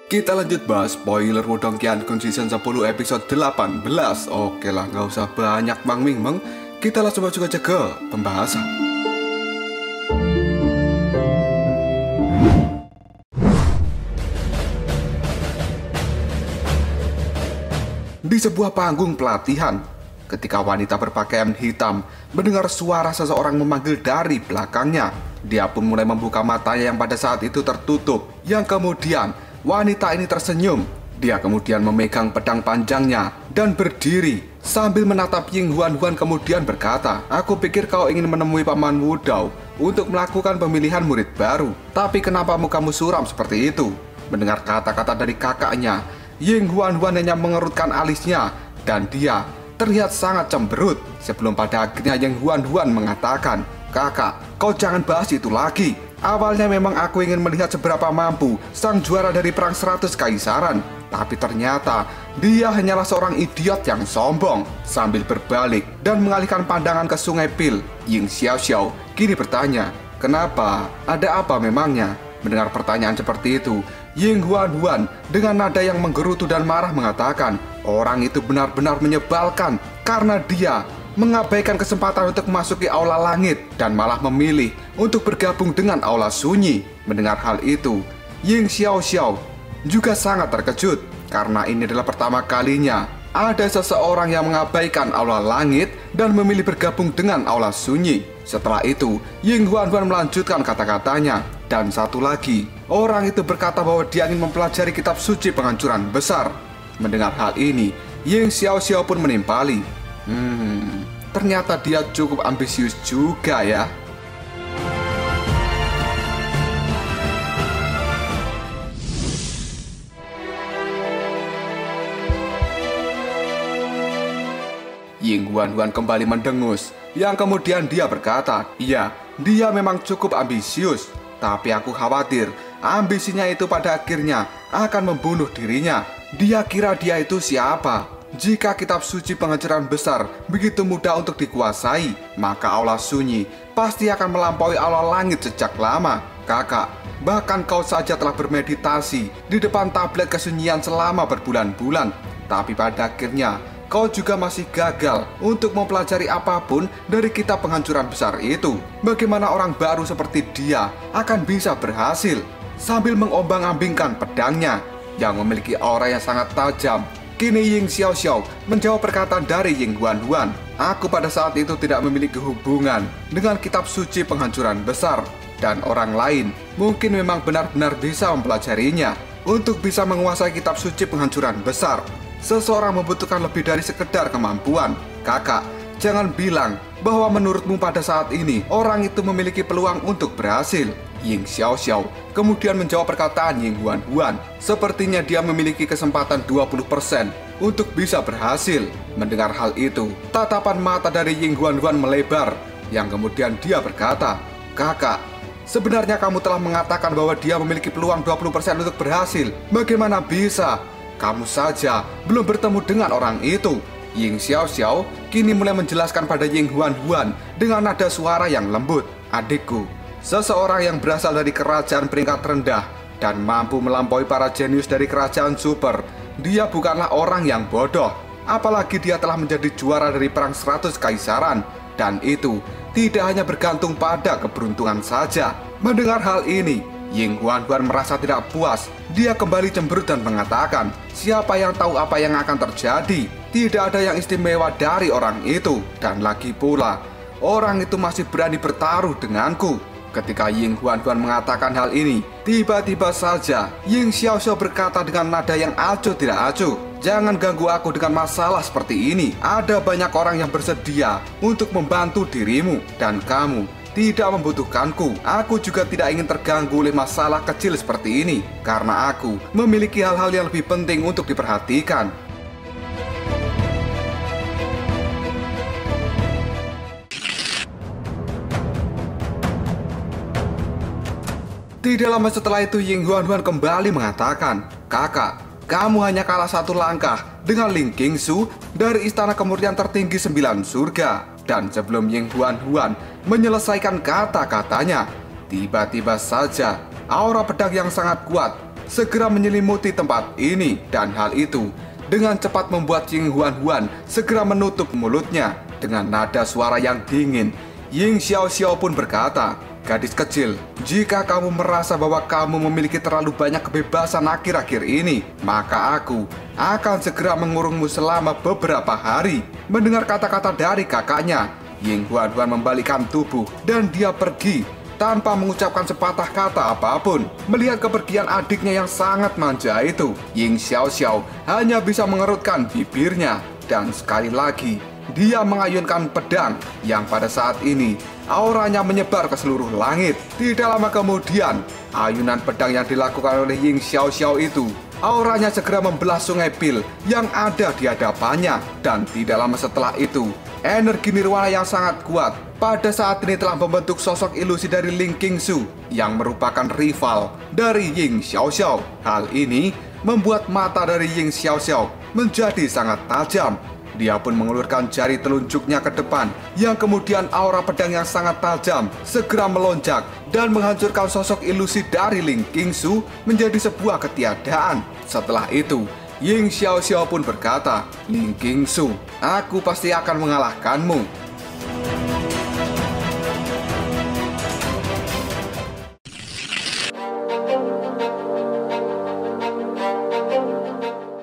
Kita lanjut bahas spoiler Wudong Qiankun Season 10 episode 18. Oke lah, nggak usah banyak Mang Ming. Kita langsung masuk aja ke pembahasan. Di sebuah panggung pelatihan, ketika wanita berpakaian hitam mendengar suara seseorang memanggil dari belakangnya, dia pun mulai membuka matanya yang pada saat itu tertutup. Yang kemudian wanita ini tersenyum. Dia kemudian memegang pedang panjangnya dan berdiri sambil menatap Ying Huan kemudian berkata, "Aku pikir kau ingin menemui Paman Wudao untuk melakukan pemilihan murid baru. Tapi kenapa mukamu suram seperti itu?" Mendengar kata-kata dari kakaknya, Ying Huan hanya mengerutkan alisnya dan dia terlihat sangat cemberut. Sebelum pada akhirnya Ying Huan mengatakan, "Kakak, kau jangan bahas itu lagi. Awalnya memang aku ingin melihat seberapa mampu sang juara dari perang 100 kaisaran. Tapi ternyata dia hanyalah seorang idiot yang sombong." Sambil berbalik dan mengalihkan pandangan ke Sungai Pil, Ying Xiaoxiao kini bertanya, "Kenapa? Ada apa memangnya?" Mendengar pertanyaan seperti itu, Ying Huan dengan nada yang menggerutu dan marah mengatakan, orang itu benar-benar menyebalkan karena dia mengabaikan kesempatan untuk memasuki aula langit dan malah memilih untuk bergabung dengan aula sunyi. Mendengar hal itu, Ying Xiaoxiao juga sangat terkejut karena ini adalah pertama kalinya ada seseorang yang mengabaikan aula langit dan memilih bergabung dengan aula sunyi. Setelah itu, Ying Huan melanjutkan kata-katanya. Dan satu lagi, orang itu berkata bahwa dia ingin mempelajari kitab suci penghancuran besar. Mendengar hal ini, Ying Xiaoxiao pun menimpali. Ternyata dia cukup ambisius juga ya. Ying Huan kembali mendengus. Yang kemudian dia berkata, "Iya, dia memang cukup ambisius. Tapi aku khawatir ambisinya itu pada akhirnya akan membunuh dirinya. Dia kira dia itu siapa? Jika kitab suci penghancuran besar begitu mudah untuk dikuasai, maka aula sunyi pasti akan melampaui aula langit sejak lama. Kakak, bahkan kau saja telah bermeditasi di depan tablet kesunyian selama berbulan-bulan. Tapi pada akhirnya kau juga masih gagal untuk mempelajari apapun dari kitab penghancuran besar itu. Bagaimana orang baru seperti dia akan bisa berhasil?" Sambil mengombang-ambingkan pedangnya yang memiliki aura yang sangat tajam, kini Ying Xiaoxiao menjawab perkataan dari Ying Huan, "Aku pada saat itu tidak memiliki hubungan dengan kitab suci penghancuran besar. Dan orang lain mungkin memang benar-benar bisa mempelajarinya. Untuk bisa menguasai kitab suci penghancuran besar, seseorang membutuhkan lebih dari sekedar kemampuan. Kakak, jangan bilang bahwa menurutmu pada saat ini orang itu memiliki peluang untuk berhasil." Ying Xiaoxiao kemudian menjawab perkataan Ying Huan. Sepertinya dia memiliki kesempatan 20% untuk bisa berhasil. Mendengar hal itu, tatapan mata dari Ying Huan melebar. Yang kemudian dia berkata, "Kakak, sebenarnya kamu telah mengatakan bahwa dia memiliki peluang 20% untuk berhasil. Bagaimana bisa? Kamu saja belum bertemu dengan orang itu." Ying Xiaoxiao kini mulai menjelaskan pada Ying Huan dengan nada suara yang lembut, "Adikku, seseorang yang berasal dari kerajaan peringkat rendah dan mampu melampaui para jenius dari kerajaan super. Dia bukanlah orang yang bodoh. Apalagi dia telah menjadi juara dari perang 100 kaisaran. Dan itu tidak hanya bergantung pada keberuntungan saja." Mendengar hal ini, Ying Huan merasa tidak puas. Dia kembali cemberut dan mengatakan, "Siapa yang tahu apa yang akan terjadi? Tidak ada yang istimewa dari orang itu. Dan lagi pula, orang itu masih berani bertaruh denganku." Ketika Ying Huan mengatakan hal ini, tiba-tiba saja Ying Xiaoxiao berkata dengan nada yang acuh tidak acuh, "Jangan ganggu aku dengan masalah seperti ini. Ada banyak orang yang bersedia untuk membantu dirimu. Dan kamu tidak membutuhkanku. Aku juga tidak ingin terganggu oleh masalah kecil seperti ini. Karena aku memiliki hal-hal yang lebih penting untuk diperhatikan." Tidak lama setelah itu, Ying Huan kembali mengatakan, "Kakak, kamu hanya kalah satu langkah dengan Ling Qingsu dari istana kemurnian tertinggi 9 surga." Dan sebelum Ying Huan menyelesaikan kata-katanya, tiba-tiba saja aura pedang yang sangat kuat segera menyelimuti tempat ini, dan hal itu dengan cepat membuat Ying Huan segera menutup mulutnya. Dengan nada suara yang dingin, Ying Xiaoxiao pun berkata, "Gadis kecil, jika kamu merasa bahwa kamu memiliki terlalu banyak kebebasan akhir-akhir ini, maka aku akan segera mengurungmu selama beberapa hari." Mendengar kata-kata dari kakaknya, Ying Huan membalikkan tubuh dan dia pergi tanpa mengucapkan sepatah kata apapun. Melihat kepergian adiknya yang sangat manja itu, Ying Xiaoxiao hanya bisa mengerutkan bibirnya. Dan sekali lagi, dia mengayunkan pedang yang pada saat ini auranya menyebar ke seluruh langit. Tidak lama kemudian, ayunan pedang yang dilakukan oleh Ying Xiaoxiao itu, auranya segera membelah sungai Pil yang ada di hadapannya. Dan tidak lama setelah itu, energi nirwana yang sangat kuat pada saat ini telah membentuk sosok ilusi dari Ling Qingsu yang merupakan rival dari Ying Xiaoxiao. Hal ini membuat mata dari Ying Xiaoxiao menjadi sangat tajam. Dia pun mengulurkan jari telunjuknya ke depan, yang kemudian aura pedang yang sangat tajam segera melonjak dan menghancurkan sosok ilusi dari Ling Qingsu menjadi sebuah ketiadaan. Setelah itu, Ying Xiaoxiao pun berkata, "Ling Qingsu, aku pasti akan mengalahkanmu."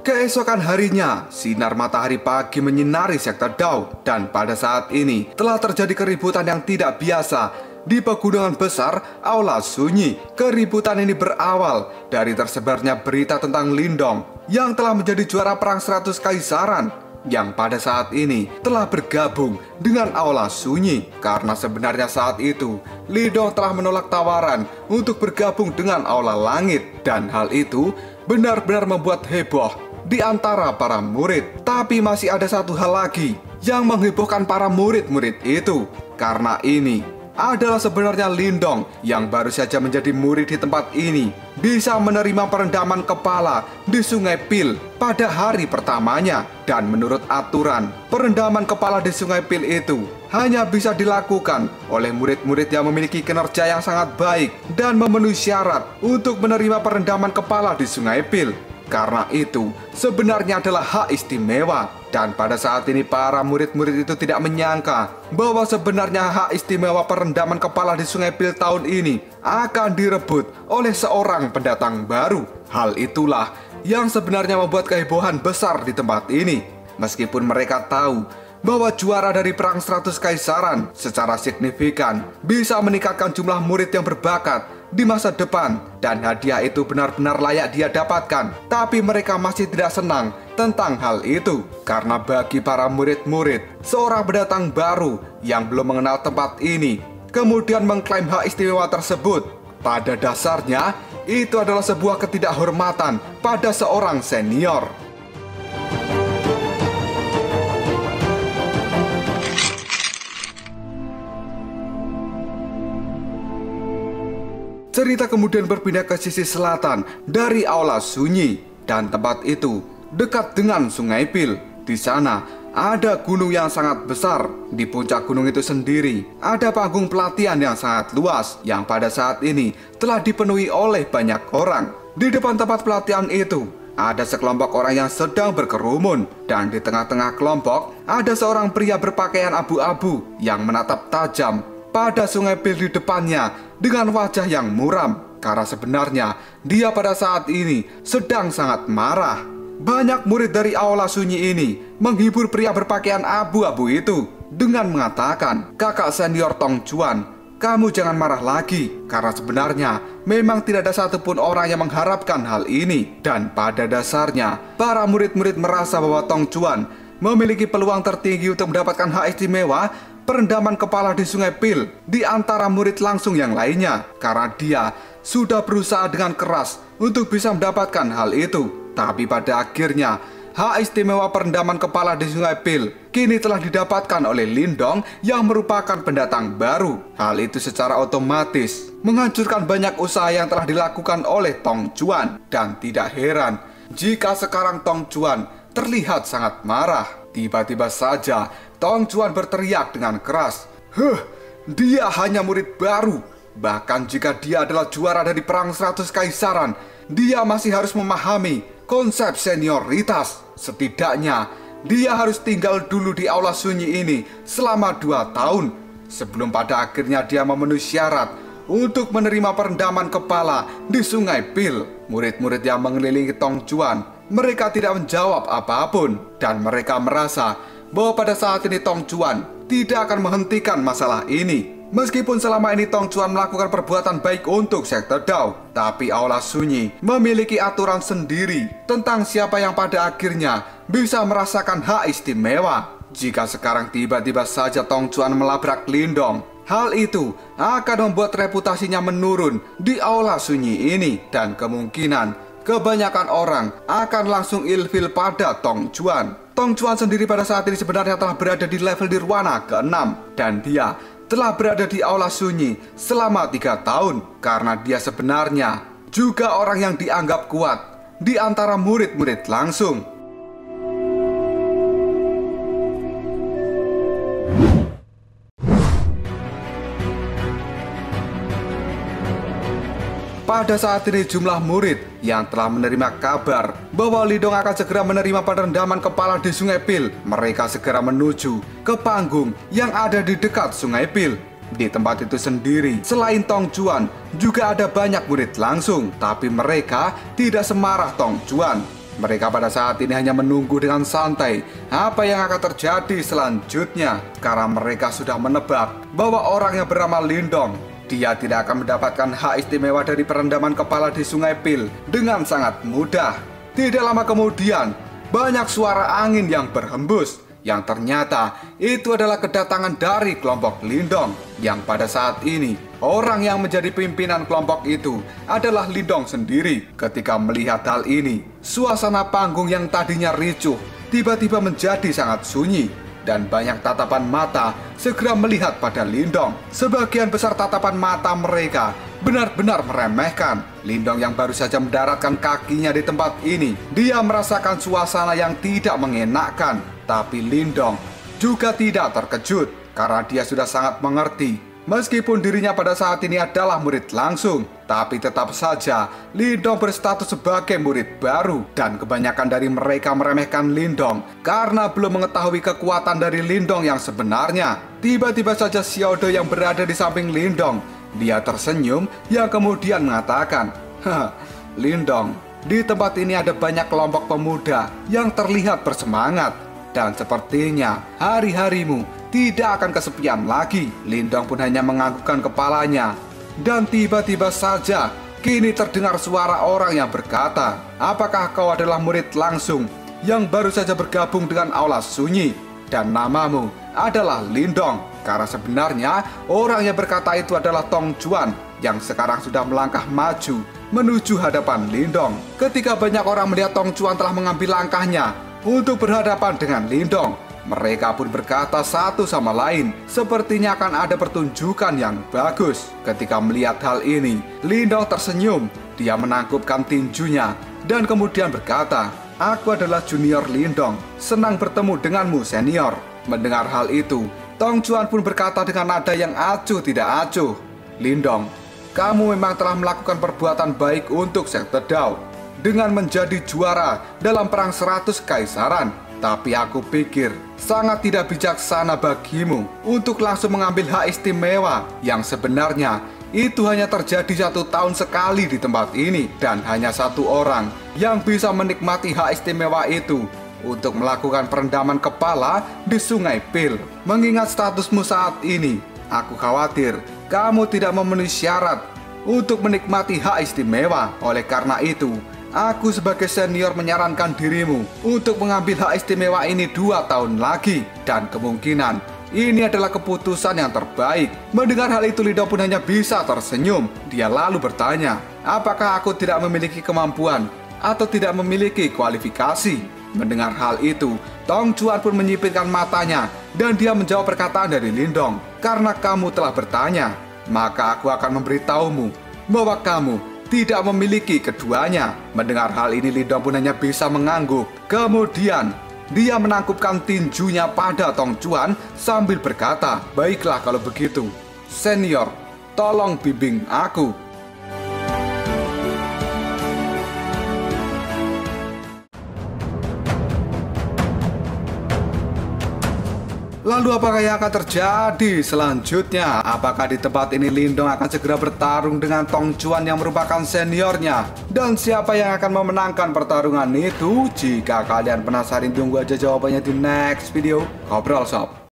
Keesokan harinya, sinar matahari pagi menyinari sektor Dao, dan pada saat ini telah terjadi keributan yang tidak biasa di pegunungan besar Aula Sunyi. Keributan ini berawal dari tersebarnya berita tentang Lindong yang telah menjadi juara perang 100 Kaisaran, yang pada saat ini telah bergabung dengan Aula Sunyi. Karena sebenarnya saat itu Lindong telah menolak tawaran untuk bergabung dengan Aula Langit, dan hal itu benar-benar membuat heboh di antara para murid. Tapi masih ada satu hal lagi yang menghebohkan para murid-murid itu, karena ini adalah sebenarnya Lindong yang baru saja menjadi murid di tempat ini bisa menerima perendaman kepala di Sungai Pil pada hari pertamanya. Dan menurut aturan, perendaman kepala di Sungai Pil itu hanya bisa dilakukan oleh murid-murid yang memiliki kinerja yang sangat baik dan memenuhi syarat untuk menerima perendaman kepala di Sungai Pil. Karena itu sebenarnya adalah hak istimewa. Dan pada saat ini para murid-murid itu tidak menyangka bahwa sebenarnya hak istimewa perendaman kepala di Sungai Pil tahun ini akan direbut oleh seorang pendatang baru. Hal itulah yang sebenarnya membuat kehebohan besar di tempat ini. Meskipun mereka tahu bahwa juara dari perang 100 Kaisaran secara signifikan bisa meningkatkan jumlah murid yang berbakat di masa depan, dan hadiah itu benar-benar layak dia dapatkan, tapi mereka masih tidak senang tentang hal itu. Karena bagi para murid-murid, seorang pendatang baru yang belum mengenal tempat ini kemudian mengklaim hak istimewa tersebut, pada dasarnya itu adalah sebuah ketidakhormatan pada seorang senior. Cerita kemudian berpindah ke sisi selatan dari Aula Sunyi, dan tempat itu dekat dengan Sungai Pil. Di sana ada gunung yang sangat besar. Di puncak gunung itu sendiri ada panggung pelatihan yang sangat luas yang pada saat ini telah dipenuhi oleh banyak orang. Di depan tempat pelatihan itu ada sekelompok orang yang sedang berkerumun, dan di tengah-tengah kelompok ada seorang pria berpakaian abu-abu yang menatap tajam pada Sungai Pil di depannya dengan wajah yang muram, karena sebenarnya dia pada saat ini sedang sangat marah. Banyak murid dari Aula Sunyi ini menghibur pria berpakaian abu-abu itu dengan mengatakan, "Kakak senior Tong Chuan, kamu jangan marah lagi, karena sebenarnya memang tidak ada satupun orang yang mengharapkan hal ini." Dan pada dasarnya para murid-murid merasa bahwa Tong Chuan memiliki peluang tertinggi untuk mendapatkan hak istimewa perendaman kepala di Sungai Pil di antara murid langsung yang lainnya, karena dia sudah berusaha dengan keras untuk bisa mendapatkan hal itu. Tapi pada akhirnya hak istimewa perendaman kepala di Sungai Pil kini telah didapatkan oleh Lindong yang merupakan pendatang baru. Hal itu secara otomatis menghancurkan banyak usaha yang telah dilakukan oleh Tong Chuan, dan tidak heran jika sekarang Tong Chuan terlihat sangat marah. Tiba-tiba saja Tong Chuan berteriak dengan keras, "Dia hanya murid baru. Bahkan jika dia adalah juara dari perang 100 kaisaran, dia masih harus memahami konsep senioritas. Setidaknya, dia harus tinggal dulu di aula sunyi ini selama 2 tahun. Sebelum pada akhirnya dia memenuhi syarat untuk menerima perendaman kepala di Sungai Pil. Murid-murid yang mengelilingi Tong Juan, mereka tidak menjawab apapun. Dan mereka merasa bahwa pada saat ini Tong Juan tidak akan menghentikan masalah ini. Meskipun selama ini Tong Juan melakukan perbuatan baik untuk sekte Dao, tapi aula sunyi memiliki aturan sendiri tentang siapa yang pada akhirnya bisa merasakan hak istimewa. Jika sekarang tiba-tiba saja Tong Juan melabrak Lindong, hal itu akan membuat reputasinya menurun di aula sunyi ini. Dan kemungkinan kebanyakan orang akan langsung ilfil pada Tong Juan. Tong Juan sendiri pada saat ini sebenarnya telah berada di level Nirwana ke-6. Dan dia telah berada di aula sunyi selama 3 tahun. Karena dia sebenarnya juga orang yang dianggap kuat di antara murid-murid langsung. Pada saat ini jumlah murid yang telah menerima kabar bahwa Lindong akan segera menerima perendaman kepala di Sungai Pil, mereka segera menuju ke panggung yang ada di dekat Sungai Pil. Di tempat itu sendiri, selain Tong Juan, juga ada banyak murid langsung, tapi mereka tidak semarah Tong Juan. Mereka pada saat ini hanya menunggu dengan santai apa yang akan terjadi selanjutnya, karena mereka sudah menebak bahwa orang yang bernama Lindong, dia tidak akan mendapatkan hak istimewa dari perendaman kepala di Sungai Pil dengan sangat mudah. Tidak lama kemudian, banyak suara angin yang berhembus, yang ternyata itu adalah kedatangan dari kelompok Lindong. Yang pada saat ini, orang yang menjadi pimpinan kelompok itu adalah Lindong sendiri. Ketika melihat hal ini, suasana panggung yang tadinya ricuh tiba-tiba menjadi sangat sunyi. Dan banyak tatapan mata segera melihat pada Lindong. Sebagian besar tatapan mata mereka benar-benar meremehkan Lindong yang baru saja mendaratkan kakinya di tempat ini. Dia merasakan suasana yang tidak mengenakkan. Tapi Lindong juga tidak terkejut, karena dia sudah sangat mengerti. Meskipun dirinya pada saat ini adalah murid langsung, tapi tetap saja Lindong berstatus sebagai murid baru. Dan kebanyakan dari mereka meremehkan Lindong karena belum mengetahui kekuatan dari Lindong yang sebenarnya. Tiba-tiba saja Xiaodo yang berada di samping Lindong, dia tersenyum yang kemudian mengatakan, "Haha, Lindong, di tempat ini ada banyak kelompok pemuda yang terlihat bersemangat. Dan sepertinya hari-harimu tidak akan kesepian lagi." Lindong pun hanya menganggukkan kepalanya. Dan tiba-tiba saja kini terdengar suara orang yang berkata, "Apakah kau adalah murid langsung yang baru saja bergabung dengan aula sunyi? Dan namamu adalah Lindong?" Karena sebenarnya orang yang berkata itu adalah Tong Juan yang sekarang sudah melangkah maju menuju hadapan Lindong. Ketika banyak orang melihat Tong Juan telah mengambil langkahnya untuk berhadapan dengan Lindong, mereka pun berkata satu sama lain, sepertinya akan ada pertunjukan yang bagus. Ketika melihat hal ini, Lindong tersenyum. Dia menangkupkan tinjunya dan kemudian berkata, "Aku adalah junior Lindong, senang bertemu denganmu senior." Mendengar hal itu, Tong Juan pun berkata dengan nada yang acuh tidak acuh, "Lindong, kamu memang telah melakukan perbuatan baik untuk sekte Dao dengan menjadi juara dalam perang 100 kaisaran. Tapi aku pikir sangat tidak bijaksana bagimu untuk langsung mengambil hak istimewa yang sebenarnya itu hanya terjadi 1 tahun sekali di tempat ini. Dan hanya 1 orang yang bisa menikmati hak istimewa itu untuk melakukan perendaman kepala di Sungai Pil. Mengingat statusmu saat ini, aku khawatir kamu tidak memenuhi syarat untuk menikmati hak istimewa. Oleh karena itu, aku sebagai senior menyarankan dirimu untuk mengambil hak istimewa ini 2 tahun lagi. Dan kemungkinan ini adalah keputusan yang terbaik." Mendengar hal itu, Lindong pun hanya bisa tersenyum. Dia lalu bertanya, "Apakah aku tidak memiliki kemampuan atau tidak memiliki kualifikasi?" Mendengar hal itu, Tong Juan pun menyipitkan matanya dan dia menjawab perkataan dari Lindong, "Karena kamu telah bertanya, maka aku akan memberitahumu bahwa kamu tidak memiliki keduanya." Mendengar hal ini, Lindong pun hanya bisa mengangguk. Kemudian dia menangkupkan tinjunya pada Tong Juan sambil berkata, "Baiklah kalau begitu, senior, Tolong bimbing aku. Lalu apakah yang akan terjadi selanjutnya? Apakah di tempat ini Lindong akan segera bertarung dengan Tong Chuan yang merupakan seniornya? Dan siapa yang akan memenangkan pertarungan itu? Jika kalian penasaran, tunggu aja jawabannya di next video Ngobrol Shop.